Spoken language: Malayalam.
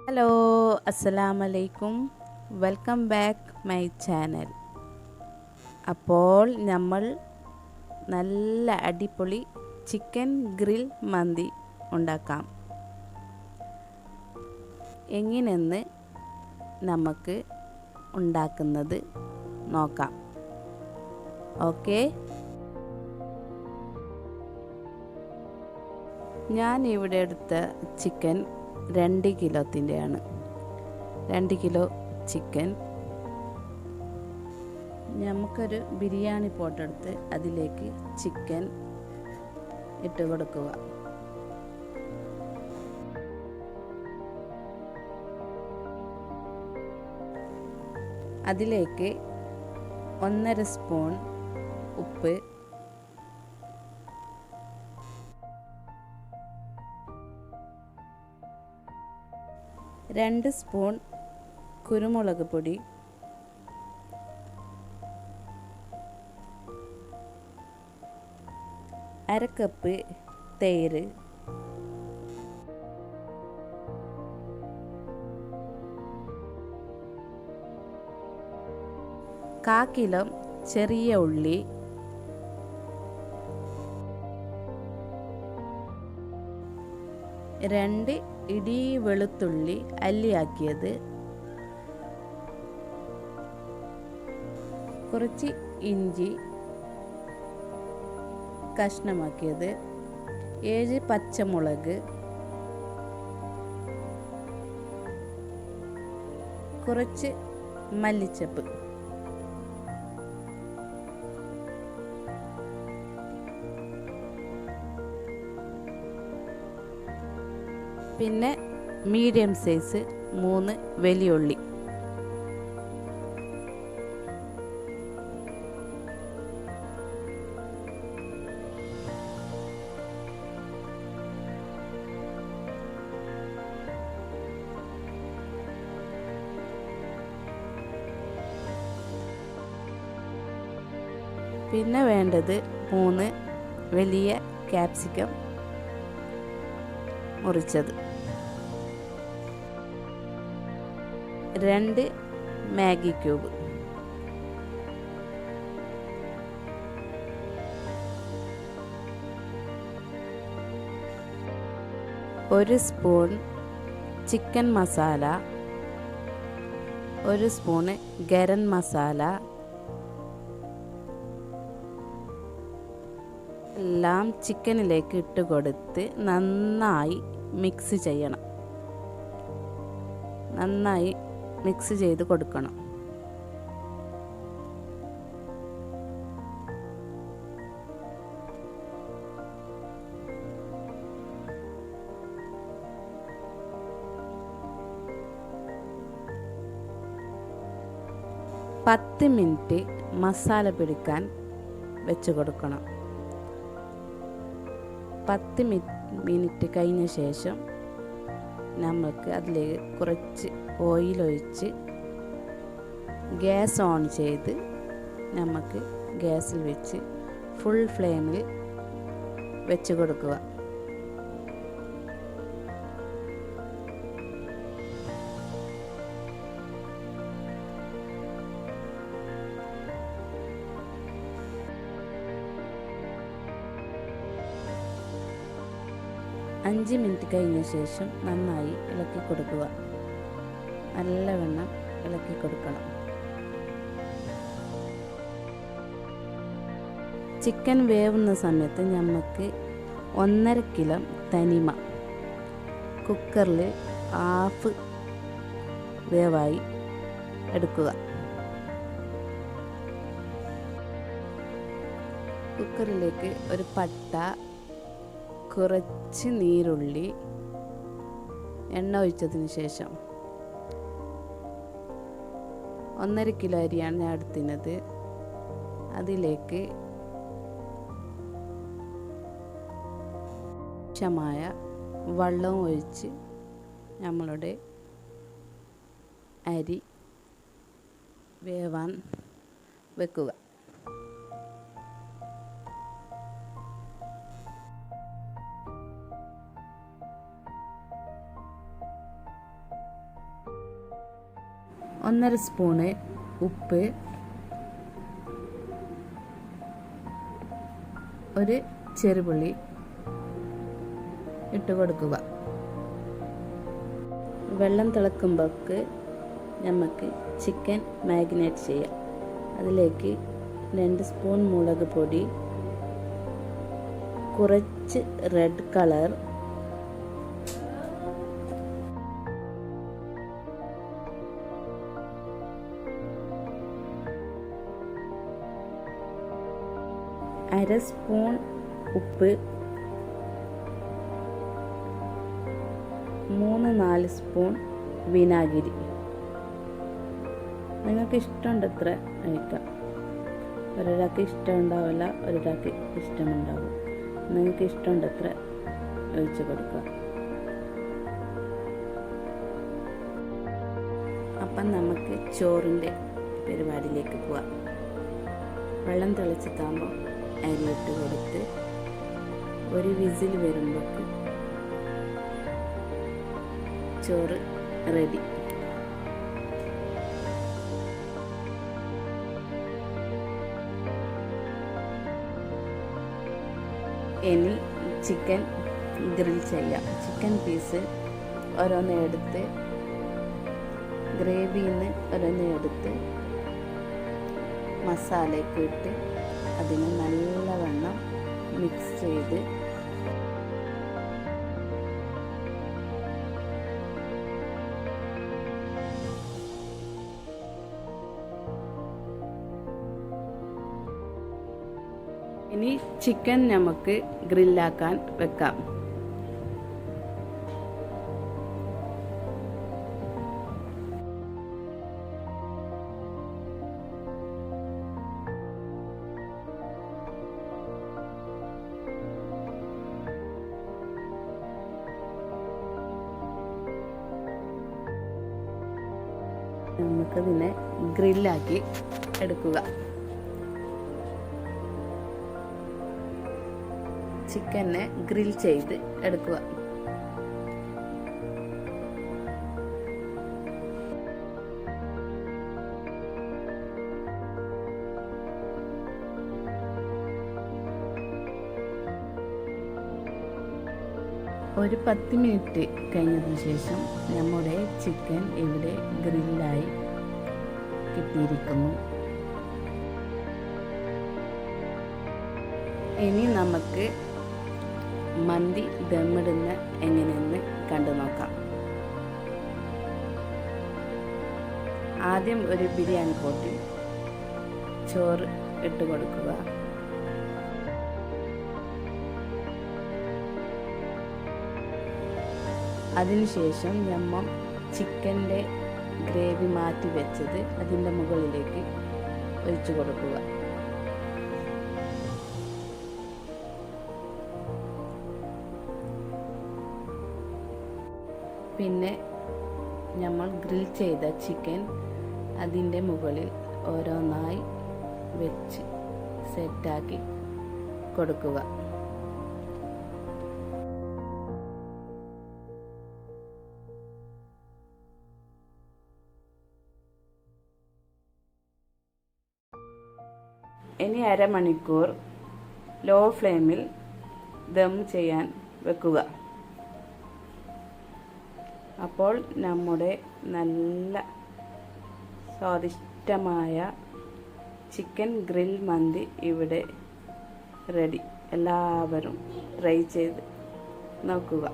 ഹലോ, അസ്സലാമലൈക്കും. Welcome back my channel. അപ്പോൾ നമ്മൾ നല്ല അടിപൊളി ചിക്കൻ ഗ്രിൽ മന്തി ഉണ്ടാക്കാം. എങ്ങനെയെന്ന് നമുക്ക് ഉണ്ടാക്കുന്നത് നോക്കാം. ഓക്കെ, ഞാൻ ഇവിടെ എടുത്ത ചിക്കൻ 2 കിലോത്തിൻ്റെയാണ്. 2 കിലോ ചിക്കൻ നമുക്കൊരു ബിരിയാണി പോട്ടെടുത്ത് അതിലേക്ക് ചിക്കൻ ഇട്ട് കൊടുക്കുക. അതിലേക്ക് 1.5 സ്പൂൺ ഉപ്പ്, 2 സ്പൂൺ കുരുമുളക് പൊടി, 1/2 കപ്പ് തൈര്, 1/4 കിലോ ചെറിയ ഉള്ളി, 2 ഇടി വെളുത്തുള്ളി അല്ലിയാക്കിയത്, കുറച്ച് ഇഞ്ചി കഷ്ണമാക്കിയത്, 7 പച്ചമുളക്, കുറച്ച് മല്ലിച്ചപ്പ്, പിന്നെ മീഡിയം സൈസ് 3 വലിയുള്ളി. പിന്നെ വേണ്ടത് 3 വലിയ ക്യാപ്സിക്കം മുറിച്ചത്, 2 Maggi cube, 1 spoon chicken masala, 1 spoon garam masala, എല്ലാം ചിക്കനിലേക്ക് ഇട്ട് കൊടുത്ത് നന്നായി മിക്സ് ചെയ്യണം. നന്നായി മിക്സ് ചെയ്ത് കൊടുക്കണം. പത്ത് മിനിറ്റ് മസാല പിടിക്കാൻ വെച്ച് കൊടുക്കണം. 10 മിനിറ്റ് കഴിഞ്ഞ ശേഷം നമുക്ക് അതിലേക്ക് കുറച്ച് ഓയിൽ ഒഴിച്ച് ഗ്യാസ് ഓൺ ചെയ്ത് നമുക്ക് ഗ്യാസിൽ വെച്ച് ഫുൾ ഫ്ലെയിമിൽ വെച്ച് കൊടുക്കുക. അഞ്ച് മിനിറ്റ് കഴിഞ്ഞ ശേഷം നന്നായി ഇളക്കി കൊടുക്കുക. നല്ലവണ്ണം ഇളക്കി കൊടുക്കണം. ചിക്കൻ വേവുന്ന സമയത്ത് നമുക്ക് 1.5 കിലോ തനിമ കുക്കറിൽ ഹാഫ് വേവായി എടുക്കുക. കുക്കറിലേക്ക് ഒരു പട്ട, കുറച്ച് നീരുള്ളി, എണ്ണ ഒഴിച്ചതിന് ശേഷം 1.5 കിലോ അരിയാണ് ഞാൻ എടുത്തിരുന്നത്. അതിലേക്ക് ആവശ്യമായ വെള്ളം ഒഴിച്ച് നമ്മളുടെ അരി വേവാൻ വെക്കുക. 1.5 സ്പൂണ് ഉപ്പ്, ഒരു ചെറുപുളി ഇട്ട് കൊടുക്കുക. വെള്ളം തിളക്കുമ്പോഴേക്ക് നമുക്ക് ചിക്കൻ മാരിനേറ്റ് ചെയ്യാം. അതിലേക്ക് 2 സ്പൂൺ മുളക് പൊടി, കുറച്ച് റെഡ് കളർ, അര സ്പൂൺ ഉപ്പ്, 3-4 സ്പൂൺ വിനാഗിരി. നിങ്ങൾക്ക് ഇഷ്ടമുണ്ടത്ര കഴിക്കാം. ഒരാൾക്ക് ഇഷ്ടം ഉണ്ടാവില്ല, ഒരാൾക്ക് ഇഷ്ടമുണ്ടാവും. നിങ്ങൾക്ക് ഇഷ്ടമുണ്ടത്ര ഒഴിച്ച് കൊടുക്കുക. അപ്പം നമുക്ക് ചോറിൻ്റെ പരിപാടിയിലേക്ക് പോവാം. വെള്ളം തിളച്ചിട്ടാകുമ്പോൾ അരിയിട്ട് കൊടുത്ത് ഒരു വിസിൽ വരുമ്പോഴേക്ക് ചോറ് റെഡി. ഇനി ചിക്കൻ ഗ്രിൽ ചെയ്യാം. ചിക്കൻ പീസ് ഓരോന്ന് എടുത്ത് ഗ്രേവിയിൽ നിന്ന് ഓരോന്ന് എടുത്ത് മസാലയൊക്കെ ഇട്ട് അതിന് നല്ലവണ്ണം മിക്സ് ചെയ്ത് ഇനി ചിക്കൻ നമുക്ക് ഗ്രില്ലാക്കാൻ വെക്കാം. നമുക്കതിനെ ഗ്രില്ലാക്കി എടുക്കുക. ചിക്കനെ ഗ്രിൽ ചെയ്ത് എടുക്കുക. ഒരു 10 മിനിറ്റ് കഴിഞ്ഞതിന് ശേഷം നമ്മുടെ ചിക്കൻ ഇവിടെ ഗ്രില്ലായി കിട്ടിയിരിക്കുന്നു. ഇനി നമുക്ക് മന്തി ദമ്മിടുന്ന എങ്ങനെയെന്ന് കണ്ടു നോക്കാം. ആദ്യം ഒരു ബിരിയാണി പോട്ടിൽ ചോറ് ഇട്ട് കൊടുക്കുക. അതിനുശേഷം നമ്മൾ ചിക്കൻ്റെ ഗ്രേവി മാറ്റി വെച്ചത് അതിൻ്റെ മുകളിലേക്ക് ഒഴിച്ചു കൊടുക്കുക. പിന്നെ നമ്മൾ ഗ്രിൽ ചെയ്ത ചിക്കൻ അതിൻ്റെ മുകളിൽ ഓരോന്നായി വെച്ച് സെറ്റാക്കി കൊടുക്കുക. ഇനി അരമണിക്കൂർ ലോ ഫ്ലെയിമിൽ ദം ചെയ്യാൻ വെക്കുക. അപ്പോൾ നമ്മുടെ നല്ല സ്വാദിഷ്ടമായ ചിക്കൻ ഗ്രിൽ മന്തി ഇവിടെ റെഡി. എല്ലാവരും ട്രൈ ചെയ്ത് നോക്കുക.